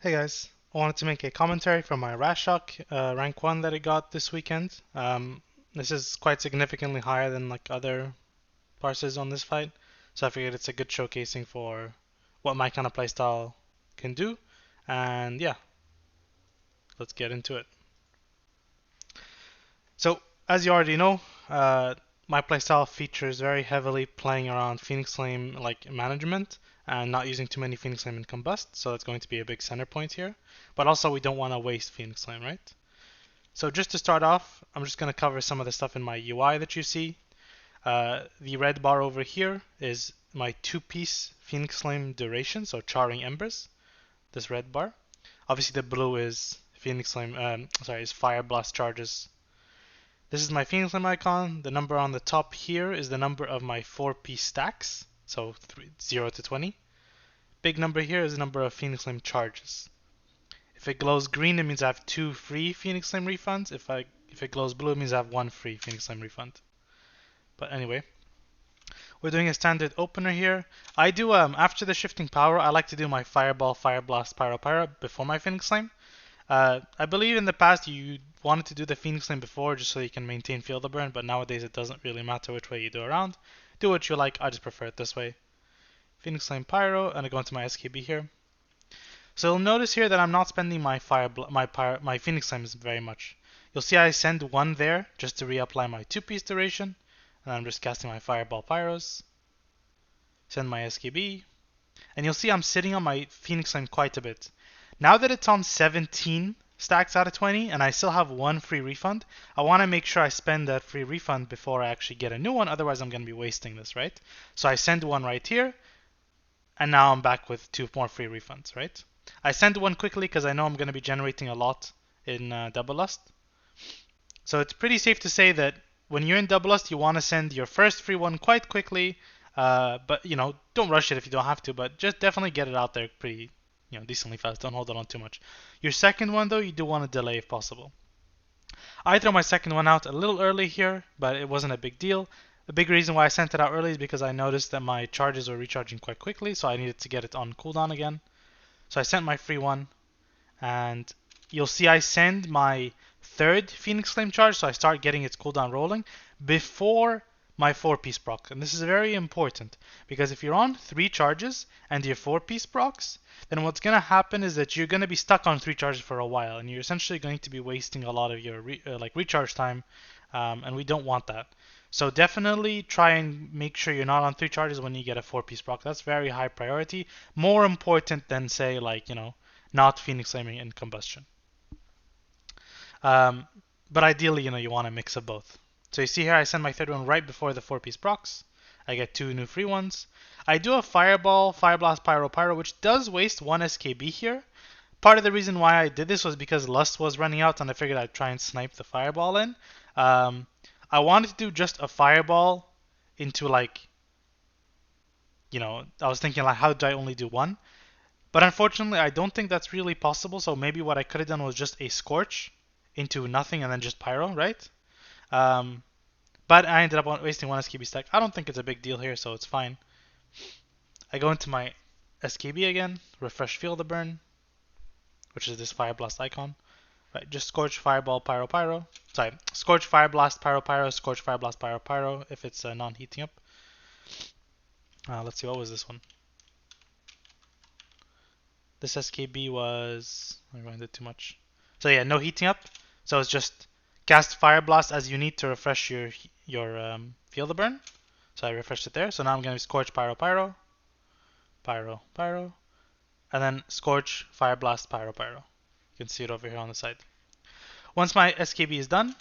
Hey guys, I wanted to make a commentary from my Rashok rank 1 that I got this weekend. This is quite significantly higher than like other parses on this fight, so I figured it's a good showcasing for what my kind of playstyle can do. And yeah, let's get into it. So, as you already know, my playstyle features very heavily playing around Phoenix Flame like management and not using too many Phoenix Flame and Combust, so that's going to be a big center point here. But also, we don't want to waste Phoenix Flame, right? So just to start off, I'm just going to cover some of the stuff in my UI that you see. The red bar over here is my two-piece Phoenix Flame duration, so Charring Embers, this red bar. Obviously the blue is Phoenix Flame, is Fire Blast charges. This is my Phoenix Flame icon. The number on the top here is the number of my four-piece stacks, so 0 to 20. Big number here is the number of Phoenix Flame charges. If it glows green, it means I have 2 free Phoenix Flame refunds. If it glows blue, it means I have 1 free Phoenix Flame refund. But anyway, we're doing a standard opener here. I do after the shifting power, I like to do my Fireball, Fire Blast, Pyro Pyro before my Phoenix Flame. I believe in the past you wanted to do the Phoenix Flame before just so you can maintain Feel the Burn, but nowadays it doesn't really matter which way you do around. Do what you like. I just prefer it this way. Phoenix Flame Pyro, and I go into my SKB here. So you'll notice here that I'm not spending my my Phoenix Flames very much. You'll see I send one there just to reapply my two-piece duration, and I'm just casting my Fireball Pyros. Send my SKB, and you'll see I'm sitting on my Phoenix Flame quite a bit. Now that it's on 17 stacks out of 20, and I still have 1 free refund, I want to make sure I spend that free refund before I actually get a new one, otherwise I'm going to be wasting this, right? So I send one right here, and now I'm back with 2 more free refunds, right? I send one quickly because I know I'm going to be generating a lot in Double Lust. So it's pretty safe to say that when you're in Double Lust, you want to send your first free one quite quickly. But don't rush it if you don't have to. But just definitely get it out there pretty, decently fast. Don't hold it on too much. Your second one though, you do want to delay if possible. I throw my second one out a little early here, but it wasn't a big deal. The big reason why I sent it out early is because I noticed that my charges were recharging quite quickly, so I needed to get it on cooldown again. So I sent my free one, and you'll see I send my third Phoenix Flame charge, so I start getting its cooldown rolling before my 4-piece proc. And this is very important, because if you're on 3 charges and your 4-piece procs, then what's going to happen is that you're going to be stuck on 3 charges for a while, and you're essentially going to be wasting a lot of your recharge time, and we don't want that. So definitely try and make sure you're not on 3 charges when you get a 4-piece proc. That's very high priority. More important than say not Phoenix Flaming in combustion. But ideally, you want a mix of both. So you see here I send my third one right before the 4-piece procs. I get 2 new free ones. I do a Fireball, Fire Blast, Pyro Pyro, which does waste 1 SKB here. Part of the reason why I did this was because Lust was running out and I figured I'd try and snipe the Fireball in. I wanted to do just a Fireball into I was thinking how do I only do one? But unfortunately, I don't think that's really possible. So maybe what I could have done was just a Scorch into nothing and then just Pyro, right? But I ended up wasting 1 SKB stack. I don't think it's a big deal here, so it's fine. I go into my SKB again, refresh Feel the Burn, which is this Fire Blast icon. Right, just Scorch, Fireball, Pyro, Pyro. Sorry, Scorch, Fire Blast, Pyro, Pyro, Scorch, Fire Blast, Pyro, Pyro, if it's non-heating up. Let's see, what was this one? This SKB was... I grinded too much. So yeah, no heating up. So it's just cast Fire Blast as you need to refresh your Feel the Burn. So I refreshed it there. So now I'm going to Scorch, Pyro, Pyro, Pyro, Pyro, and then Scorch, Fire Blast, Pyro, Pyro. You can see it over here on the side. Once my SKB is done,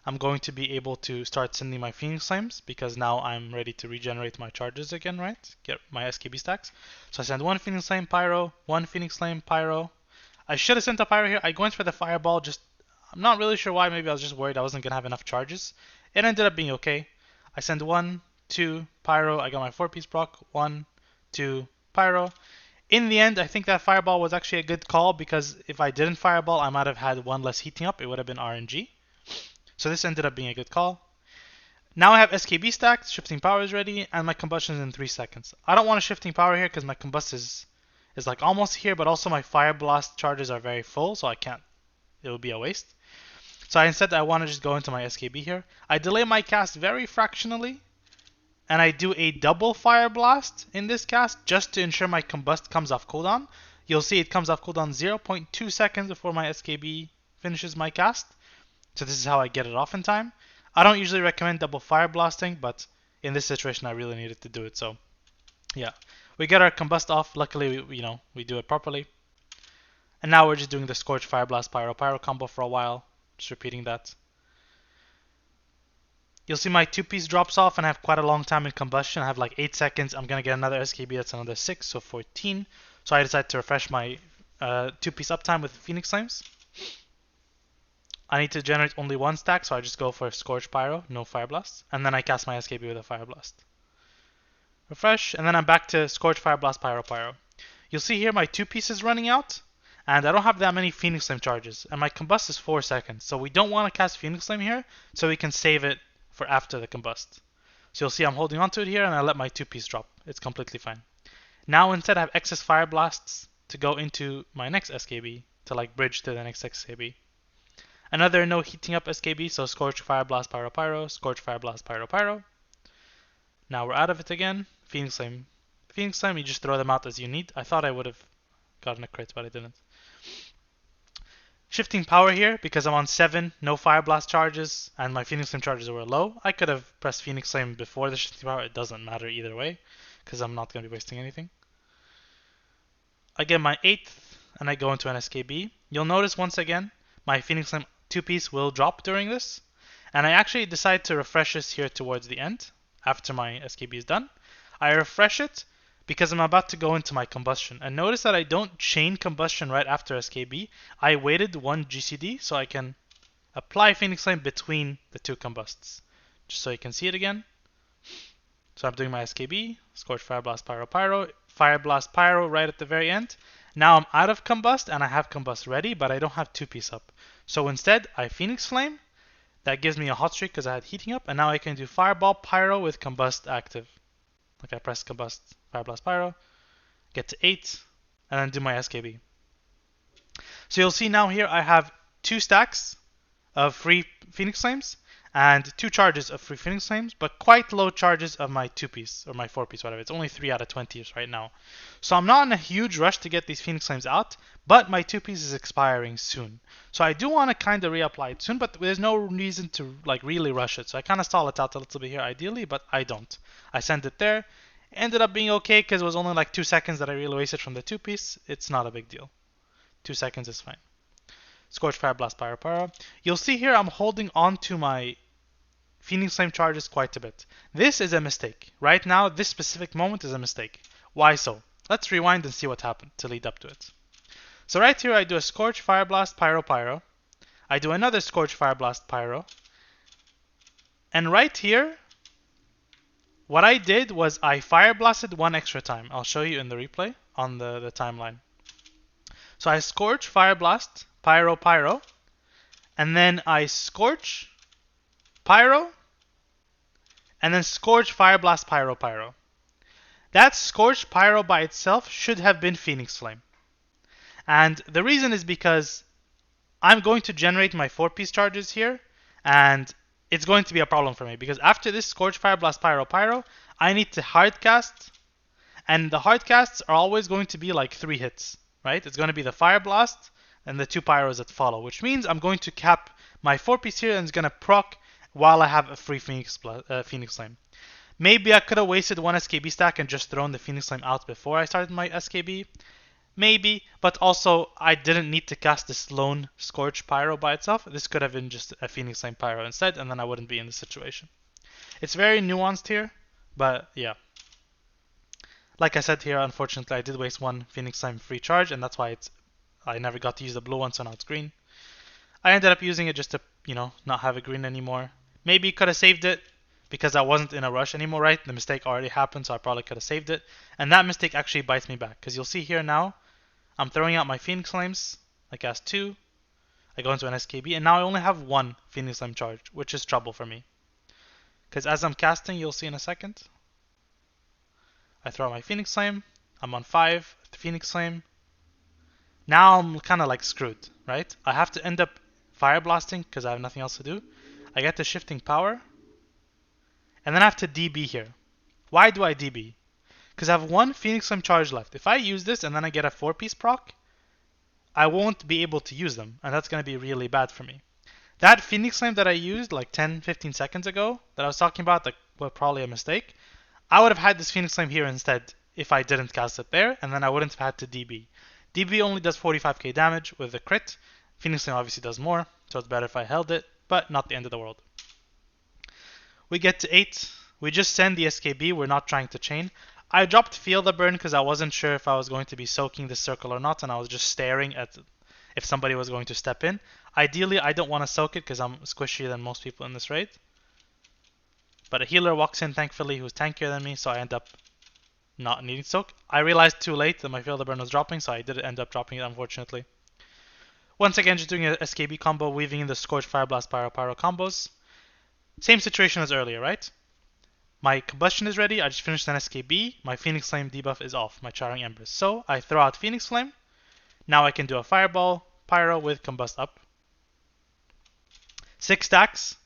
I'm going to be able to start sending my Phoenix Flames because now I'm ready to regenerate my charges again, right? Get my SKB stacks. So I send 1 Phoenix Flame, Pyro, 1 Phoenix Flame, Pyro. I should have sent a Pyro here. I went for the Fireball, I'm not really sure why. Maybe I was just worried I wasn't going to have enough charges. It ended up being okay. I send 1, 2, Pyro. I got my 4-piece proc. 1, 2, Pyro. In the end, I think that Fireball was actually a good call because if I didn't Fireball, I might have had 1 less heating up. It would have been RNG. So this ended up being a good call. Now I have SKB stacked, shifting power is ready, and my combustion is in 3 seconds. I don't want a shifting power here because my combust is is like almost here, but also my Fire Blast charges are very full, so I can't. It would be a waste. So instead I want to just go into my SKB here. I delay my cast very fractionally, and I do a double Fire Blast in this cast just to ensure my Combust comes off cooldown. You'll see it comes off cooldown 0.2 seconds before my SKB finishes my cast. So this is how I get it off in time. I don't usually recommend double Fire Blasting, but in this situation I really needed to do it. So yeah, we get our Combust off. Luckily, we do it properly. And now we're just doing the Scorch, Fire Blast, Pyro, Pyro combo for a while. Just repeating that. You'll see my 2-piece drops off and I have quite a long time in combustion. I have like 8 seconds. I'm going to get another SKB, that's another 6, so 14. So I decided to refresh my 2-piece uptime with Phoenix Flames. I need to generate only 1 stack, so I just go for Scorch Pyro, no Fire Blast. And then I cast my SKB with a Fire Blast. Refresh, and then I'm back to Scorch, Fire Blast, Pyro, Pyro. You'll see here my 2-piece is running out. And I don't have that many Phoenix Flame charges. And my combust is 4 seconds. So we don't want to cast Phoenix Flame here, so we can save it for after the combust. So you'll see I'm holding onto it here and I let my 2-piece drop. It's completely fine. Now instead I have excess Fire Blasts to go into my next SKB to like bridge to the next SKB. Another no heating up SKB, so Scorch, Fire Blast, Pyro, Pyro, Scorch, Fire Blast, Pyro, Pyro. Now we're out of it again. Phoenix Flame. Phoenix Flame, you just throw them out as you need. I thought I would have gotten a crit, but I didn't. Shifting power here, because I'm on 7, no Fire Blast charges, and my Phoenix Flame charges were low. I could have pressed Phoenix Flame before the shifting power, it doesn't matter either way, because I'm not going to be wasting anything. I get my 8th, and I go into an SKB. You'll notice once again, my Phoenix Flame 2-piece will drop during this, and I actually decide to refresh this here towards the end, after my SKB is done. I refresh it, because I'm about to go into my combustion. And notice that I don't chain combustion right after SKB. I waited 1 GCD so I can apply Phoenix Flame between the 2 combusts. Just so you can see it again. So I'm doing my SKB, Scorch, Fire Blast, Pyro, Pyro, Fire Blast, Pyro right at the very end. Now I'm out of combust and I have combust ready, but I don't have 2-piece up. So instead I Phoenix Flame. That gives me a hot streak because I had heating up, and now I can do Fireball, Pyro with combust active. Like I press combust, Fire Blast, Pyro, get to 8, and then do my SKB. So you'll see now here I have 2 stacks of free Phoenix Flames and 2 charges of free Phoenix Flames, but quite low charges of my 2-piece or my 4-piece, whatever. It's only 3 out of 20 right now. So I'm not in a huge rush to get these Phoenix Flames out, but my 2-piece is expiring soon. So I do want to kind of reapply it soon, but there's no reason to like really rush it. So I kind of stall it out a little bit here ideally, but I don't. I send it there. Ended up being okay because it was only like 2 seconds that I really wasted from the 2-piece. It's not a big deal. 2 seconds is fine. Scorch, Fire Blast, Pyro, Pyro. You'll see here I'm holding on to my Phoenix Flame charges quite a bit. This is a mistake. Right now, this specific moment is a mistake. Why so? Let's rewind and see what happened to lead up to it. So right here I do a Scorch, Fire Blast, Pyro, Pyro. I do another Scorch, Fire Blast, Pyro. And right here, what I did was I Fire Blasted 1 extra time. I'll show you in the replay on the timeline. So I Scorch, Fire Blast, Pyro, Pyro. And then I Scorch, Pyro, and then Scorch, Fire Blast, Pyro, Pyro. That Scorch Pyro by itself should have been Phoenix Flame. And the reason is because I'm going to generate my 4-piece charges here, and it's going to be a problem for me, because after this Scorch, Fire Blast, Pyro, Pyro, I need to hard cast, and the hard casts are always going to be like 3 hits, right? It's going to be the Fire Blast and the 2 Pyros that follow, which means I'm going to cap my 4-piece here and it's going to proc while I have a free Phoenix Flame. Maybe I could have wasted 1 SKB stack and just thrown the Phoenix Flame out before I started my SKB. Maybe, but also I didn't need to cast this lone Scorch Pyro by itself. This could have been just a Phoenix Flame Pyro instead, and then I wouldn't be in this situation. It's very nuanced here, but yeah. Like I said here, unfortunately I did waste 1 Phoenix Flame free charge, and that's why I never got to use the blue one, so now it's green. I ended up using it just to, not have it green anymore. Maybe could have saved it because I wasn't in a rush anymore, right? The mistake already happened, so I probably could have saved it. And that mistake actually bites me back, because you'll see here now, I'm throwing out my Phoenix Flames. I cast 2. I go into an SKB, and now I only have 1 Phoenix Flame charge, which is trouble for me. Because as I'm casting, you'll see in a second, I throw my Phoenix Flame. I'm on 5, the Phoenix Flame. Now I'm kind of like screwed, right? I have to end up Fire Blasting because I have nothing else to do. I get the Shifting Power, and then I have to DB here. Why do I DB? Because I have one Phoenix Flame charge left. If I use this and then I get a 4-piece proc, I won't be able to use them, and that's going to be really bad for me. That Phoenix Flame that I used like 10-15 seconds ago, that I was talking about, that was probably a mistake, I would have had this Phoenix Flame here instead if I didn't cast it there, and then I wouldn't have had to DB. DB only does 45k damage with the crit. Phoenix Flame obviously does more, so it's better if I held it, but not the end of the world. We get to 8. We just send the SKB, we're not trying to chain. I dropped Feel the Burn because I wasn't sure if I was going to be soaking this circle or not, and I was just staring at if somebody was going to step in. Ideally, I don't want to soak it because I'm squishier than most people in this raid. But a healer walks in, thankfully, who's tankier than me, so I end up not needing soak. I realized too late that my Feel the Burn was dropping, so I did end up dropping it, unfortunately. Once again, just doing a SKB combo, weaving in the Scorch, Fire Blast, Pyro, Pyro combos. Same situation as earlier, right? My combustion is ready, I just finished an SKB, my Phoenix Flame debuff is off, my Charring Embers. So I throw out Phoenix Flame, now I can do a Fireball, Pyro with Combust up. 6 stacks,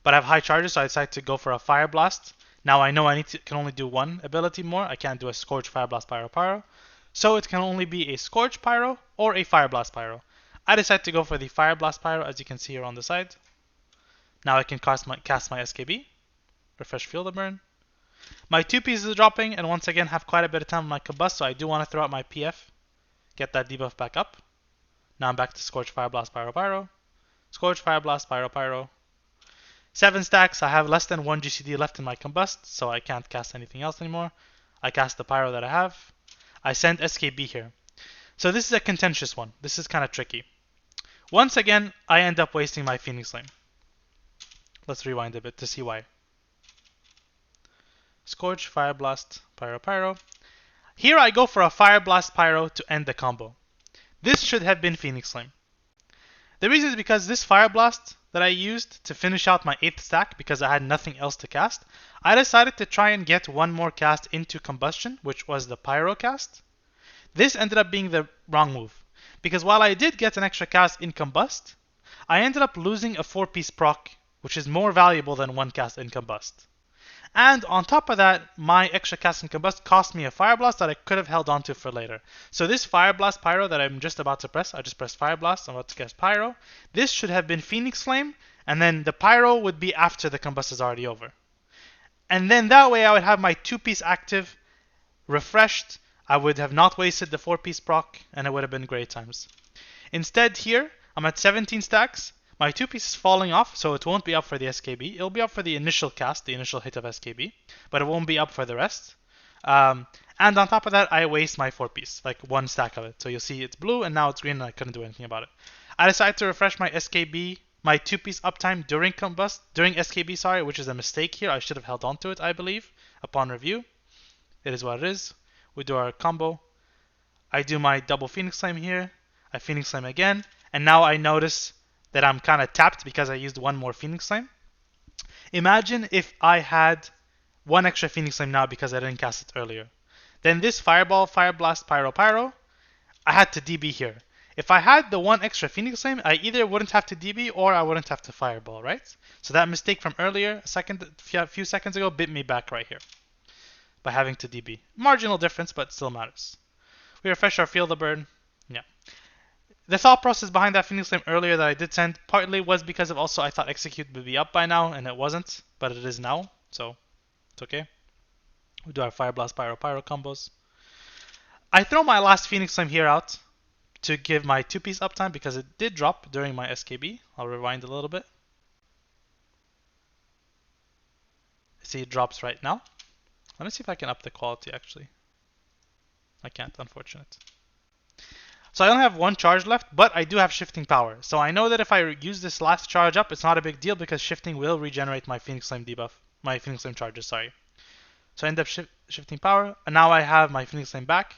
but I have high charges, so I decide to go for a Fire Blast. Now I know can only do one ability more, I can't do a Scorch, Fire Blast, Pyro, Pyro. So it can only be a Scorch Pyro or a Fire Blast Pyro. I decide to go for the Fire Blast Pyro, as you can see here on the side. Now I can cast my SKB. Refresh Feel the Burn. My 2 pieces are dropping, and once again have quite a bit of time on my combust, so I do want to throw out my PF. Get that debuff back up. Now I'm back to Scorch, Fire Blast, Pyro, Pyro. Scorch, Fire Blast, Pyro, Pyro. 7 stacks, I have less than 1 GCD left in my combust, so I can't cast anything else anymore. I cast the Pyro that I have. I send SKB here. So this is a contentious one. This is kind of tricky. Once again, I end up wasting my Phoenix Flame. Let's rewind a bit to see why. Scorch, Fire Blast, Pyro, Pyro. Here I go for a Fire Blast Pyro to end the combo. This should have been Phoenix Flame. The reason is because this Fire Blast that I used to finish out my 8th stack because I had nothing else to cast, I decided to try and get one more cast into Combustion, which was the Pyro cast. This ended up being the wrong move, because while I did get an extra cast in Combust, I ended up losing a 4-piece proc, which is more valuable than 1 cast in Combust. And on top of that, my extra cast in Combust cost me a Fire Blast that I could have held on to for later. So this Fire Blast Pyro that I'm just about to press, I just pressed Fire Blast, I'm about to cast Pyro. This should have been Phoenix Flame, and then the Pyro would be after the Combust is already over. And then that way I would have my 2-piece active, refreshed, I would have not wasted the 4-piece proc, and it would have been great times. Instead here, I'm at 17 stacks. My 2-piece is falling off, so it won't be up for the SKB. It'll be up for the initial cast, the initial hit of SKB, but it won't be up for the rest. And on top of that, I waste my 4-piece, like 1 stack of it. So you'll see it's blue, and now it's green, and I couldn't do anything about it. I decided to refresh my SKB, my 2-piece uptime during SKB, sorry, which is a mistake here. I should have held on to it, I believe, upon review. It is what it is. We do our combo. I do my double Phoenix Flame here. I Phoenix Flame again, and now I notice that I'm kind of tapped because I used 1 more Phoenix Flame. Imagine if I had 1 extra Phoenix Flame now because I didn't cast it earlier. Then this Fireball, Fire Blast, Pyro, Pyro, I had to DB here. If I had the 1 extra Phoenix Flame, I either wouldn't have to DB or I wouldn't have to Fireball, right? So that mistake from earlier, a few seconds ago, bit me back right here by having to DB. Marginal difference, but still matters. We refresh our Feel the Burn. Yeah. The thought process behind that Phoenix Flame earlier that I did send partly was because of also I thought Execute would be up by now, and it wasn't, but it is now, so it's okay. We do our Fire Blast, Pyro, Pyro combos. I throw my last Phoenix Flame here out to give my 2-piece uptime because it did drop during my SKB. I'll rewind a little bit. See, it drops right now. Let me see if I can up the quality actually. I can't, unfortunate. So I only have 1 charge left, but I do have Shifting Power. So I know that if I use this last charge up, it's not a big deal because Shifting will regenerate my Phoenix Flame debuff. My Phoenix Flame charges, sorry. So I end up Shifting Power, and now I have my Phoenix Flame back.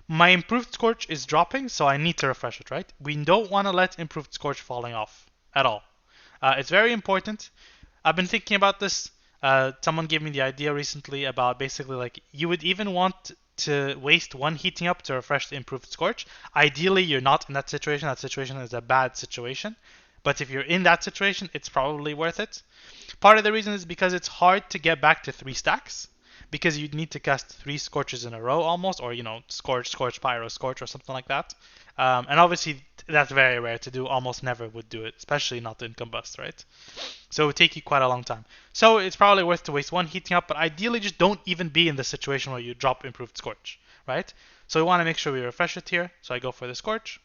My Improved Scorch is dropping, so I need to refresh it, right? We don't want to let Improved Scorch falling off at all. It's very important. I've been thinking about this. Someone gave me the idea recently about basically like you would even want to waste one heating up to refresh the improved scorch. Ideally, you're not in that situation. That situation is a bad situation. But if you're in that situation, it's probably worth it. Part of the reason is because it's hard to get back to 3 stacks, because you'd need to cast 3 scorches in a row almost, or scorch, scorch, pyro, scorch, or something like that. And obviously that's very rare to do. Almost never would do it, especially not in combust, right? So it would take you quite a long time. So it's probably worth to waste one heating up, but ideally just don't even be in the situation where you drop improved scorch, right? So we want to make sure we refresh it here. So I go for the scorch.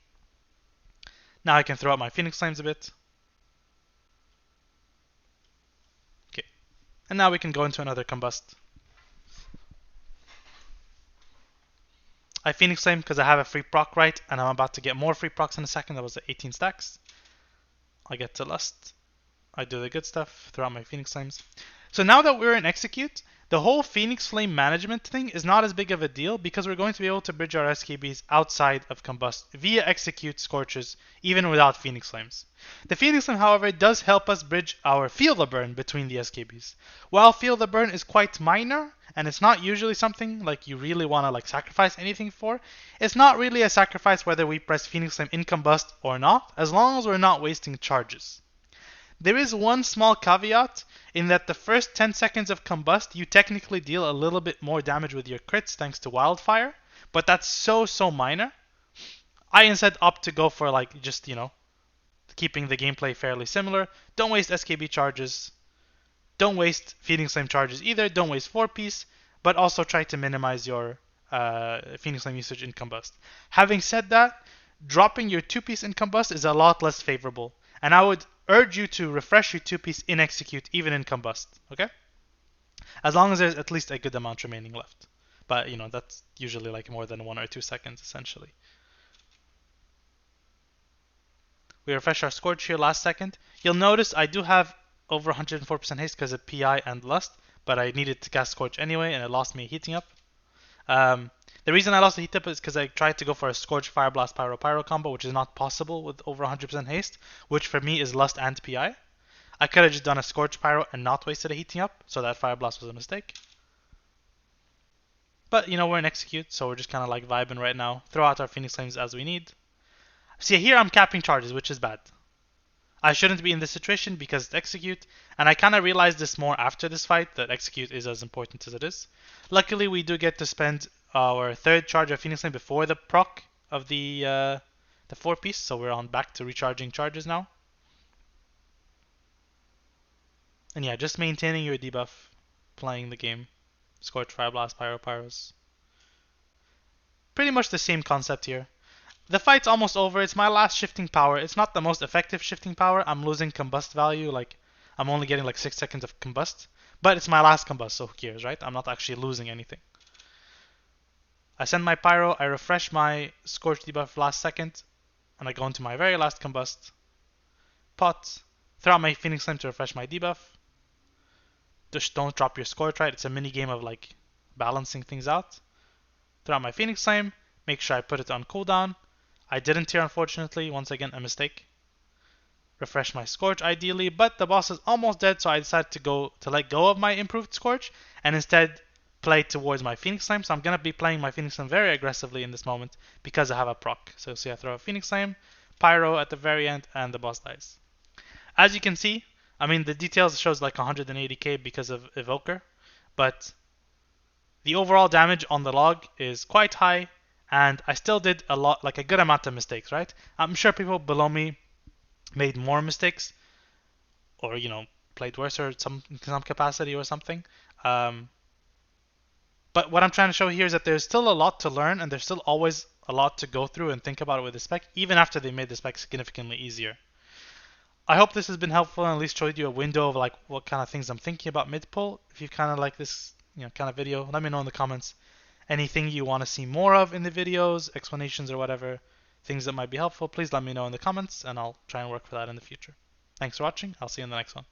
Now I can throw out my Phoenix Flames a bit. Okay. And now we can go into another combust. I Phoenix Flame because I have a free proc right, and I'm about to get more free procs in a second. That was the 18 stacks. I get to Lust. I do the good stuff, throw out my Phoenix Flames. So now that we're in Execute, the whole Phoenix Flame management thing is not as big of a deal because we're going to be able to bridge our SKBs outside of Combust via Execute Scorches, even without Phoenix Flames. The Phoenix Flame, however, does help us bridge our Feel the Burn between the SKBs. While Feel the Burn is quite minor, and it's not usually something like you really want to sacrifice anything for, it's not really a sacrifice whether we press Phoenix Flame in Combust or not, as long as we're not wasting charges. There is one small caveat in that the first 10 seconds of Combust, you technically deal a little bit more damage with your crits thanks to Wildfire, but that's so minor. I instead opt to go for just, keeping the gameplay fairly similar. Don't waste SKB charges. Don't waste Phoenix Flame charges either. Don't waste 4-piece, but also try to minimize your Phoenix Flame usage in Combust. Having said that, dropping your 2-piece in Combust is a lot less favorable, and I would urge you to refresh your 2-piece in Execute, even in Combust, okay? As long as there's at least a good amount remaining left. But, that's usually more than 1 or 2 seconds, essentially. We refresh our Scorch here last second. You'll notice I do have over 104% haste because of PI and Lust, but I needed to cast Scorch anyway, and it lost me heating up. The reason I lost the heat up is because I tried to go for a Scorch, Fire Blast, Pyro, Pyro combo, which is not possible with over 100% haste, which for me is Lust and PI. I could have just done a Scorch, Pyro and not wasted a heating up, so that Fire Blast was a mistake. But, we're in Execute, so we're just kind of vibing right now. Throw out our Phoenix Flames as we need. See, here I'm capping charges, which is bad. I shouldn't be in this situation because it's Execute, and I kind of realized this more after this fight, that Execute is as important as it is. Luckily, we do get to spend our third charge of Phoenix Flame before the proc of the 4-piece, so we're on back to recharging charges now. And yeah, just maintaining your debuff, playing the game. Scorch, Fire Blast, Pyro, Pyros. Pretty much the same concept here. The fight's almost over. It's my last shifting power. It's not the most effective shifting power. I'm losing combust value. I'm only getting 6 seconds of combust. But it's my last combust, so who cares, right? I'm not actually losing anything. I send my pyro. I refresh my scorch debuff last second. And I go into my very last combust. Pot. Throw out my Phoenix Flame to refresh my debuff. Just don't drop your scorch, right? It's a mini game of balancing things out. Throw out my Phoenix Flame. Make sure I put it on cooldown. I didn't here, unfortunately. Once again, a mistake. Refresh my Scorch, ideally, but the boss is almost dead, so I decided to let go of my improved Scorch and instead play towards my Phoenix Flame. So I'm going to be playing my Phoenix Flame very aggressively in this moment because I have a proc. So see, I throw a Phoenix Flame, Pyro at the very end, and the boss dies. As you can see, the details shows 180k because of Evoker, but the overall damage on the log is quite high. And I still did a good amount of mistakes, right? I'm sure people below me made more mistakes or, played worse or some capacity or something. But what I'm trying to show here is that there's still a lot to learn and there's still always a lot to go through and think about it with the spec, even after they made the spec significantly easier. I hope this has been helpful and at least showed you a window of what kind of things I'm thinking about mid-pull. If you kind of like this kind of video, let me know in the comments. Anything you want to see more of in the videos, explanations or whatever, things that might be helpful, please let me know in the comments and I'll try and work for that in the future. Thanks for watching. I'll see you in the next one.